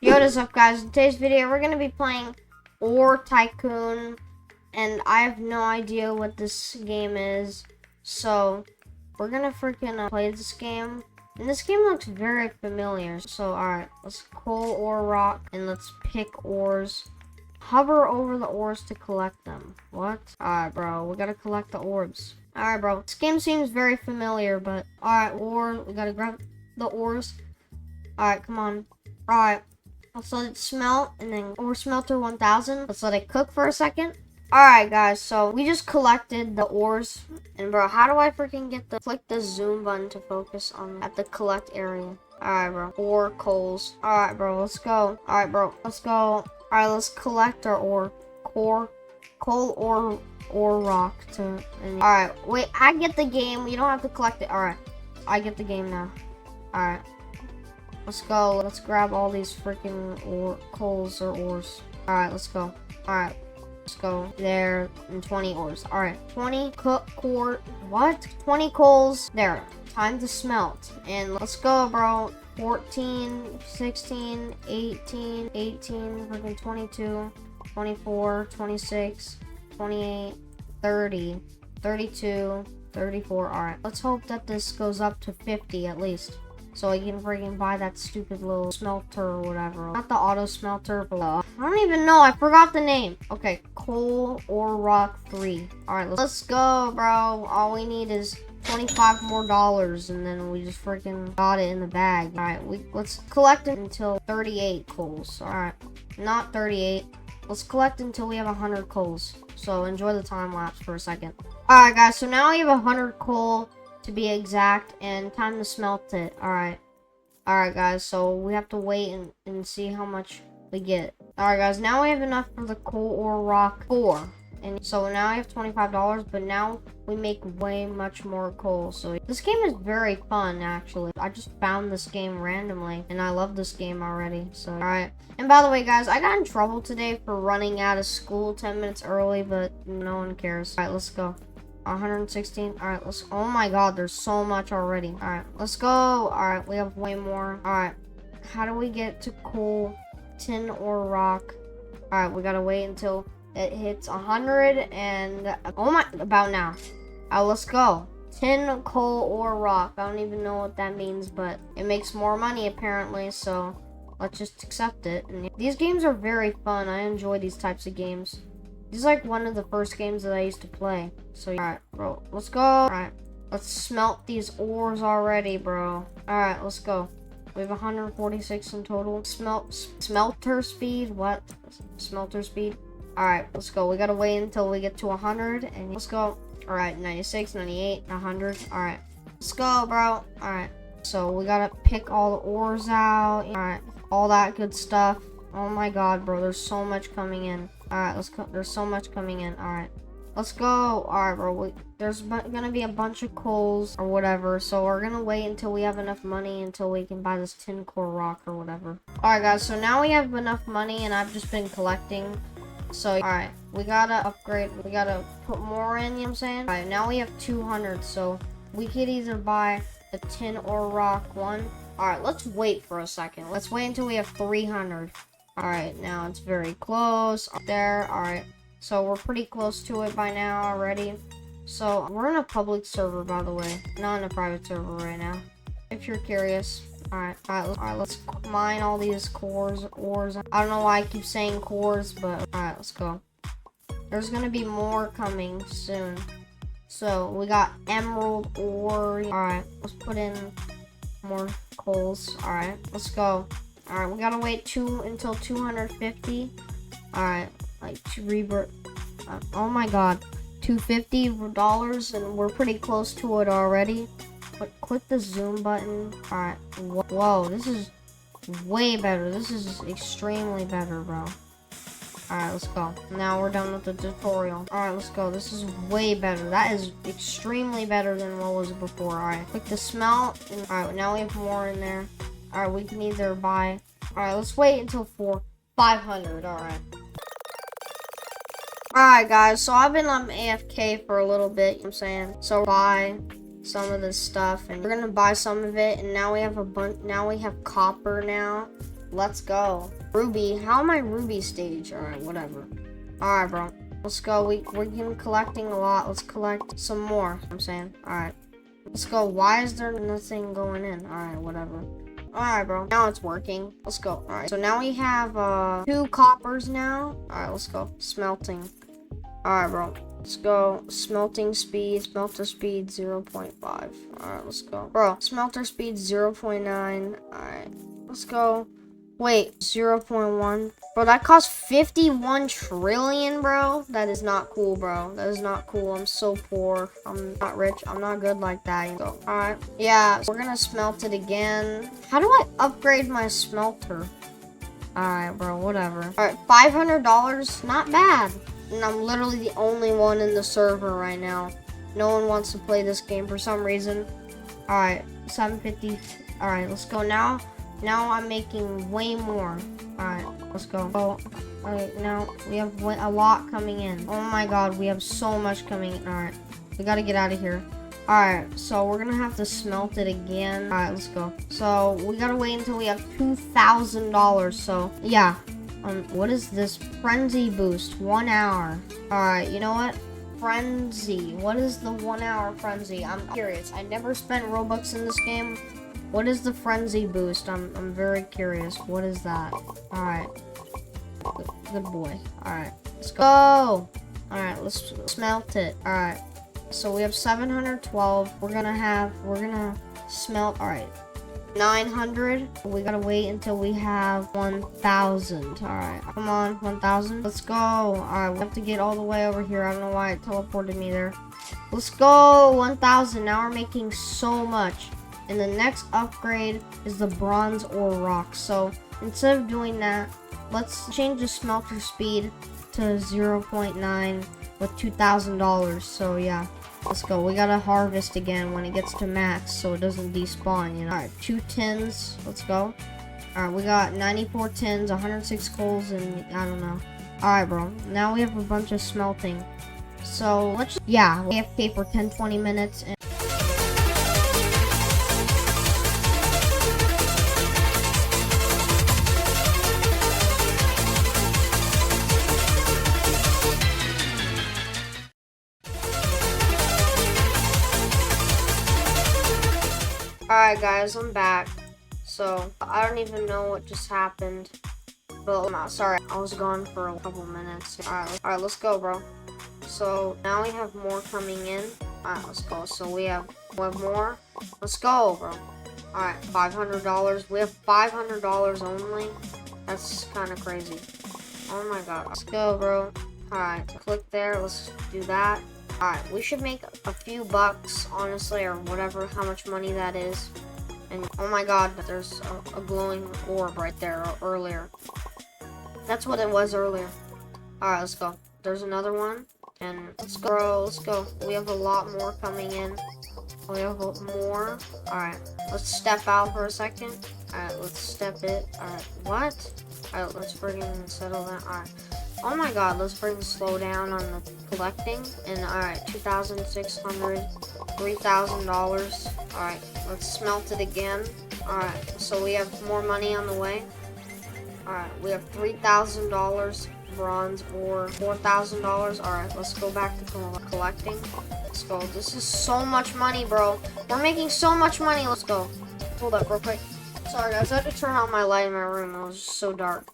Yo, what is up, guys? In today's video, we're gonna be playing Smelting Tycoon, and I have no idea what this game is, so we're gonna freaking play this game. And this game looks very familiar. So, alright, let's coal or rock, and let's pick ores. Hover over the ores to collect them. What? Alright, bro, we gotta collect the orbs. Alright, bro, this game seems very familiar, but alright, we gotta grab the ores. Alright, come on. Alright. Let's let it smelt, and then ore smelter 1000. Let's let it cook for a second. Alright, guys, so we just collected the ores. And bro, how do I freaking click the zoom button to focus on at the collect area? Alright, bro. Ore coals. Alright, bro, let's go. Alright, bro, let's go. Alright, let's collect our ore. Coal or rock to. Alright, wait, I get the game. You don't have to collect it. Alright, I get the game now. Alright. Let's go. Let's grab all these freaking coals or ores. Alright, let's go. Alright, let's go. There, and 20 ores. Alright, 20 what? 20 coals. There. Time to smelt. And let's go, bro. 14, 16, 18, freaking 22, 24, 26, 28, 30, 32, 34. Alright, let's hope that this goes up to 50 at least. So I can freaking buy that stupid little smelter or whatever. Not the auto smelter, but I don't even know. I forgot the name. Okay, coal or rock 3. Alright, let's go, bro. All we need is $25 more, and then we just freaking got it in the bag. Alright, let's collect it until 38 coals. Alright, not 38. Let's collect until we have 100 coals. So enjoy the time lapse for a second. Alright, guys, so now we have 100 coal. To be exact, and time to smelt it. Alright, guys, so we have to wait and see how much we get. Alright, guys, now we have enough for the coal or rock 4, and so now I have $25, but now we make way much more coal. So this game is very fun, actually. I just found this game randomly, and I love this game already. So alright, and by the way, guys, I got in trouble today for running out of school 10 minutes early, but no one cares. Alright, let's go. 116. Alright, let's. Oh my god, there's so much already. Alright, let's go. Alright, we have way more. Alright, how do we get to coal, tin, or rock? Alright, we gotta wait until it hits 100 and. Oh my. About now. Alright, let's go. Tin, coal, or rock. I don't even know what that means, but it makes more money apparently, so let's just accept it. And these games are very fun. I enjoy these types of games. This is like one of the first games that I used to play. So, alright, bro, let's go. Alright, let's smelt these ores already, bro. Alright, let's go. We have 146 in total. Smelter speed? What? Smelter speed? Alright, let's go. We gotta wait until we get to 100. And let's go. Alright, 96, 98, 100. Alright, let's go, bro. Alright, so we gotta pick all the ores out. Alright, all that good stuff. Oh my god, bro, there's so much coming in. Alright, let's go. There's so much coming in. Alright, let's go. Alright, bro. There's gonna be a bunch of coals or whatever. So we're gonna wait until we have enough money until we can buy this tin core rock or whatever. Alright, guys. So now we have enough money and I've just been collecting. So, alright. We gotta upgrade. We gotta put more in, you know what I'm saying? Alright, now we have 200. So we could either buy the tin or rock one. Alright, let's wait for a second. Let's wait until we have 300. Alright, now it's very close. Up there. Alright. So we're pretty close to it by now already. So we're in a public server, by the way. Not in a private server right now. If you're curious. Alright, let's mine all these ores. I don't know why I keep saying cores, but alright, let's go. There's gonna be more coming soon. So we got emerald ore. Alright, let's put in more coals. Alright, let's go. Alright, we gotta wait until 250. Alright, like to rebirth. Oh my god, $250, and we're pretty close to it already. But click the zoom button. Alright, whoa, this is way better. This is extremely better, bro. Alright, let's go. Now we're done with the tutorial. Alright, let's go. This is way better. That is extremely better than what was before. Alright, click the smelt. Alright, now we have more in there. Alright, we can either buy. Alright, let's wait until 500. Alright. Alright, guys, so I've been on AFK for a little bit, you know what I'm saying? So buy some of this stuff, and we're gonna buy some of it, and now we have now we have copper now. Let's go. Ruby. How am I Ruby stage? Alright, whatever. Alright, bro. Let's go. We're collecting a lot. Let's collect some more. I'm saying. Alright. Let's go. Why is there nothing going in? Alright, whatever. Alright, bro. Now it's working. Let's go. Alright. So now we have 2 coppers now. Alright, let's go. Smelting. Alright, bro. Let's go. Smelting speed. Smelter speed 0.5. Alright, let's go. Bro, smelter speed 0.9. Alright. Let's go. Wait, 0.1. Bro, that costs 51 trillion, bro. That is not cool, bro. That is not cool. I'm so poor. I'm not rich. I'm not good like that. So, alright. Yeah, so we're gonna smelt it again. How do I upgrade my smelter? Alright, bro, whatever. Alright, $500. Not bad. And I'm literally the only one in the server right now. No one wants to play this game for some reason. Alright, 750. Alright, let's go now. Now I'm making way more. Alright, let's go. Oh, alright, now we have a lot coming in. Oh my god, we have so much coming in. Alright, we gotta get out of here. Alright, so we're gonna have to smelt it again. Alright, let's go. So we gotta wait until we have $2,000. So yeah. What is this? Frenzy boost. 1 hour. Alright, you know what? Frenzy. What is the 1 hour frenzy? I'm curious. I never spent Robux in this game. What is the frenzy boost? I'm very curious. What is that? Alright. Good boy. Alright. Let's go. Alright, let's smelt it. Alright. So we have 712. We're gonna smelt. Alright. 900. We gotta wait until we have 1,000. Alright. Come on. 1,000. Let's go. Alright. We have to get all the way over here. I don't know why it teleported me there. Let's go. 1,000. Now we're making so much. And the next upgrade is the bronze ore rock. So instead of doing that, let's change the smelter speed to 0.9 with $2,000. So yeah, let's go. We gotta harvest again when it gets to max so it doesn't despawn, you know. Alright, 2 tins. Let's go. Alright, we got 94 tins, 106 coals, and I don't know. Alright, bro. Now we have a bunch of smelting. So let's just, yeah, we have pay for 10-20 minutes. And alright guys, I'm back. So, I don't even know what just happened. But, sorry, I was gone for a couple minutes. Alright, let's go, bro. So, now we have more coming in. Alright, let's go. So, we have more. Let's go, bro. Alright, $500. We have $500 only. That's kind of crazy. Oh my god. Let's go, bro. Alright, click there. Let's do that. Alright, we should make a few bucks, honestly, or whatever, how much money that is. And, oh my god, there's a glowing orb right there earlier. That's what it was earlier. Alright, let's go. There's another one. And let's go, bro, let's go. We have a lot more coming in. We have more. Alright, let's step out for a second. Alright, let's step it. Alright, what? Alright, let's freaking settle that. Alright. Oh my god, let's slow down on the collecting. And alright, $2,600, $3,000. Alright, let's smelt it again. Alright, so we have more money on the way. Alright, we have $3,000 bronze ore, $4,000. Alright, let's go back to collecting. Let's go. This is so much money, bro. We're making so much money. Let's go. Hold up real quick. Sorry guys, I had to turn on my light in my room. It was just so dark.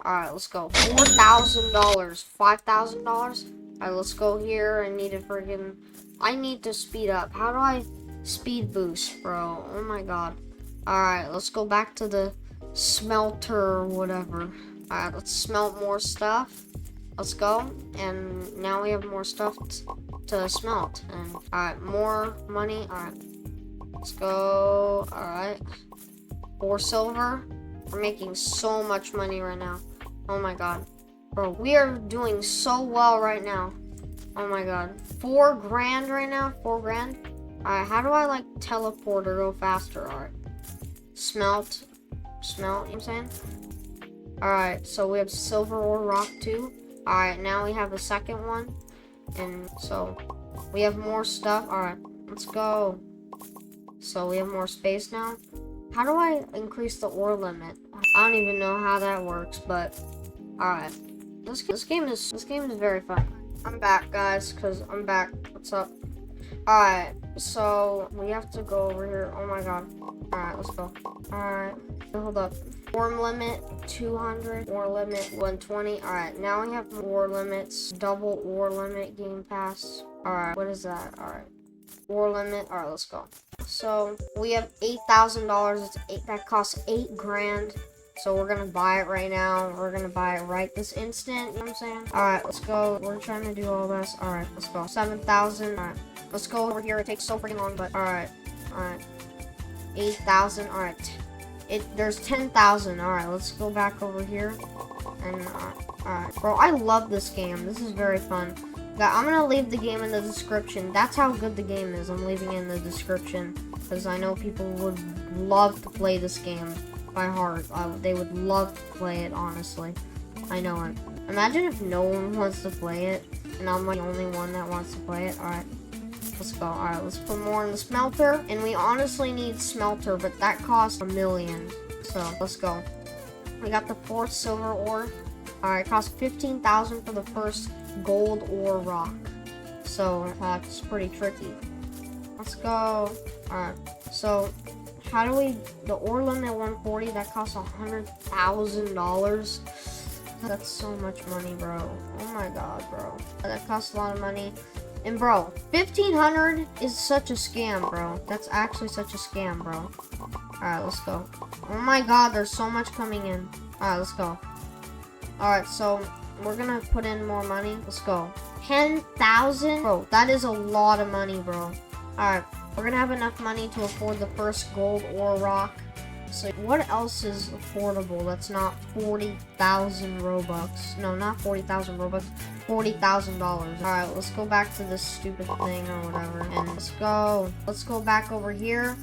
Alright, let's go. $4,000. $5,000? Alright, let's go here. I need to speed up. How do I speed boost, bro? Oh my god. Alright, let's go back to the smelter or whatever. Alright, let's smelt more stuff. Let's go. And now we have more stuff to smelt. And alright, more money. Alright. Let's go. Alright. 4 silver. We're making so much money right now. Oh my god. Bro, we are doing so well right now. Oh my god. 4 grand right now? 4 grand? Alright, how do I like teleport or go faster? Alright. Smelt, you know what I'm saying? Alright, so we have silver ore rock too. Alright, now we have a second one. And so we have more stuff. Alright, let's go. So we have more space now. How do I increase the ore limit? I don't even know how that works, but alright. This game is very fun. I'm back, guys, cause I'm back. What's up? Alright, so we have to go over here. Oh my god. Alright, let's go. Alright, hold up. Form limit 200, war limit 120. Alright, now we have war limits, double war limit game pass. Alright, what is that? Alright, war limit. Alright, let's go. So we have $8,000. That costs 8 grand. So we're gonna buy it right now. We're gonna buy it right this instant. You know what I'm saying? Alright, let's go. We're trying to do all this. Alright, let's go. 7,000. Alright, let's go over here. It takes so freaking long, but alright. Alright. 8,000. Alright. There's 10,000. Alright, let's go back over here. And alright. Bro, I love this game. This is very fun. I'm gonna leave the game in the description. That's how good the game is. I'm leaving it in the description. Because I know people would love to play this game by heart. They would love to play it, honestly. I know it. Imagine if no one wants to play it, and I'm like the only one that wants to play it. Alright, let's go. Alright, let's put more in the smelter. And we honestly need smelter, but that costs $1 million. So, let's go. We got the 4th silver ore. Alright, it costs 15,000 for the first gold ore rock. So, that's pretty tricky. Let's go. Alright, so how do we, the ore limit 140, that costs $100,000. That's so much money, bro. Oh my god, bro. That costs a lot of money. And bro, 1,500 is such a scam, bro. That's actually such a scam, bro. Alright, let's go. Oh my god, there's so much coming in. Alright, let's go. Alright, so we're gonna put in more money. Let's go. 10,000? Bro, that is a lot of money, bro. Alright, we're gonna have enough money to afford the first gold ore rock. So what else is affordable that's not 40,000 Robux? No, not 40,000 Robux. $40,000. Alright, let's go back to this stupid thing or whatever. And let's go. Let's go back over here.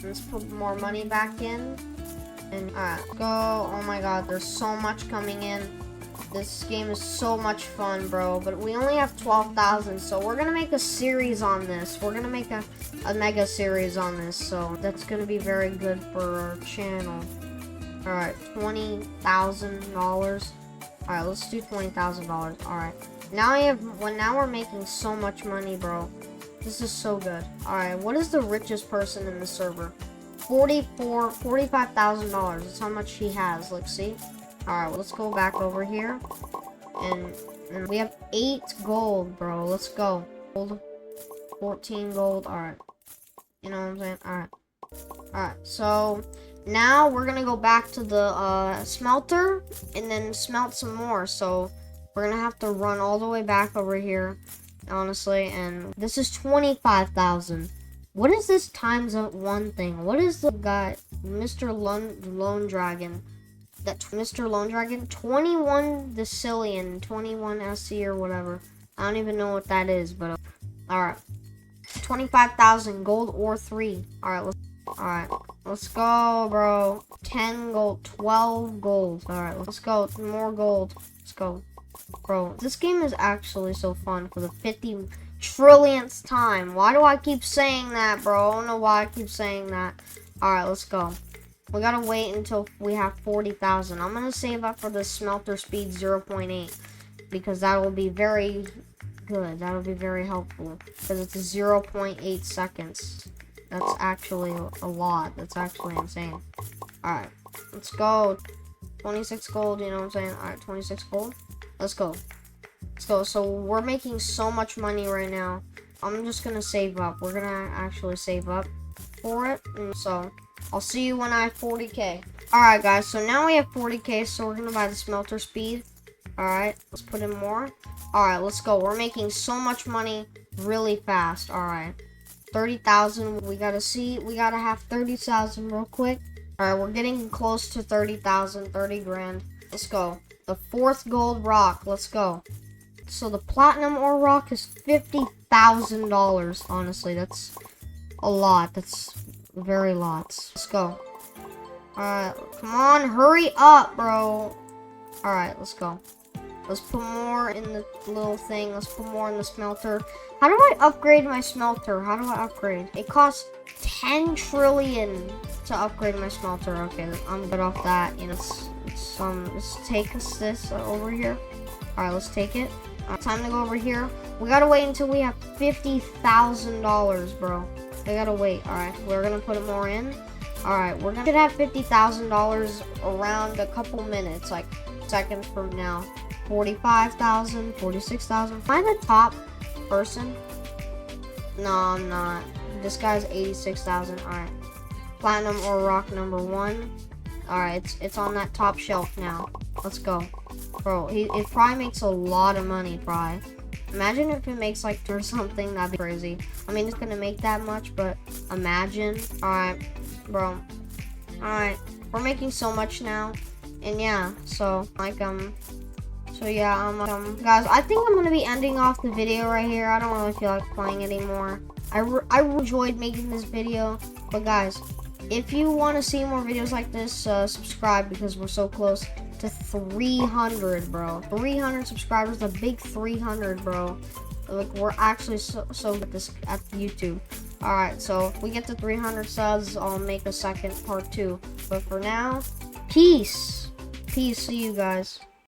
Let's put more money back in. And alright, go. Oh my god, there's so much coming in. This game is so much fun, bro. But we only have 12,000, so we're gonna make a series on this. We're gonna make a mega series on this, so that's gonna be very good for our channel. Alright, $20,000. Alright, let's do $20,000. Alright. Now we're making so much money, bro. This is so good. Alright, what is the richest person in the server? $45,000. That's how much he has. Let's see. Alright, let's go back over here. And we have 8 gold, bro. Let's go. Gold. 14 gold. Alright. You know what I'm saying? Alright. Alright, so now we're gonna go back to the smelter and then smelt some more. So we're gonna have to run all the way back over here, honestly. And this is 25,000. What is this times one thing? What is the guy, Mr. Lone Dragon? That Mr. Lone Dragon, 21 decillion, 21 SC or whatever. I don't even know what that is, but alright. 25,000 gold ore 3. Alright, let's go, bro. 10 gold, 12 gold. Alright, let's go. More gold. Let's go. Bro, this game is actually so fun for the 50 trillionth time. Why do I keep saying that, bro? I don't know why I keep saying that. Alright, let's go. We gotta wait until we have 40,000. I'm gonna save up for the smelter speed 0.8 because that will be very good. That will be very helpful because it's 0.8 seconds. That's actually a lot. That's actually insane. Alright, let's go. 26 gold, you know what I'm saying? Alright, 26 gold. Let's go. Let's go. So we're making so much money right now. I'm just gonna save up. We're gonna actually save up for it. And so I'll see you when I have 40k. Alright guys, so now we have 40k, so we're gonna buy the smelter speed. Alright, let's put in more. Alright, let's go. We're making so much money really fast. Alright. 30,000. We gotta have 30,000 real quick. Alright, we're getting close to 30,000, 30 grand. Let's go. The 4th gold rock. Let's go. So the platinum ore rock is $50,000. Honestly, that's a lot. That's very lots. Let's go. Alright, come on, hurry up, bro. Alright, let's go. Let's put more in the little thing. Let's put more in the smelter. How do I upgrade my smelter? How do I upgrade? It costs 10 trillion to upgrade my smelter. Okay, I'm good off that. You know, let's take this over here. All right, let's take it. Time to go over here. We gotta wait until we have $50,000, bro. We gotta wait. All right, we're gonna put more in. All right, we're gonna have $50,000 around a couple minutes, like seconds from now. 45,000, 46,000. Am I the top person? No, I'm not. This guy's 86,000. All right, platinum or rock number 1. All right, it's on that top shelf now. Let's go, bro. It probably makes a lot of money, probably. Imagine if it makes like or something. That'd be crazy. I mean, it's gonna make that much, but imagine. All right, bro. All right, we're making so much now, and yeah. So like guys, I think I'm gonna be ending off the video right here. I don't really feel like playing anymore. I enjoyed making this video, but guys, if you want to see more videos like this, subscribe, because we're so close to 300, bro. 300 subscribers, the big 300, bro. Like, we're actually so good at YouTube. All right, so if we get to 300 subs, I'll make a second part 2. But for now, peace. See you guys.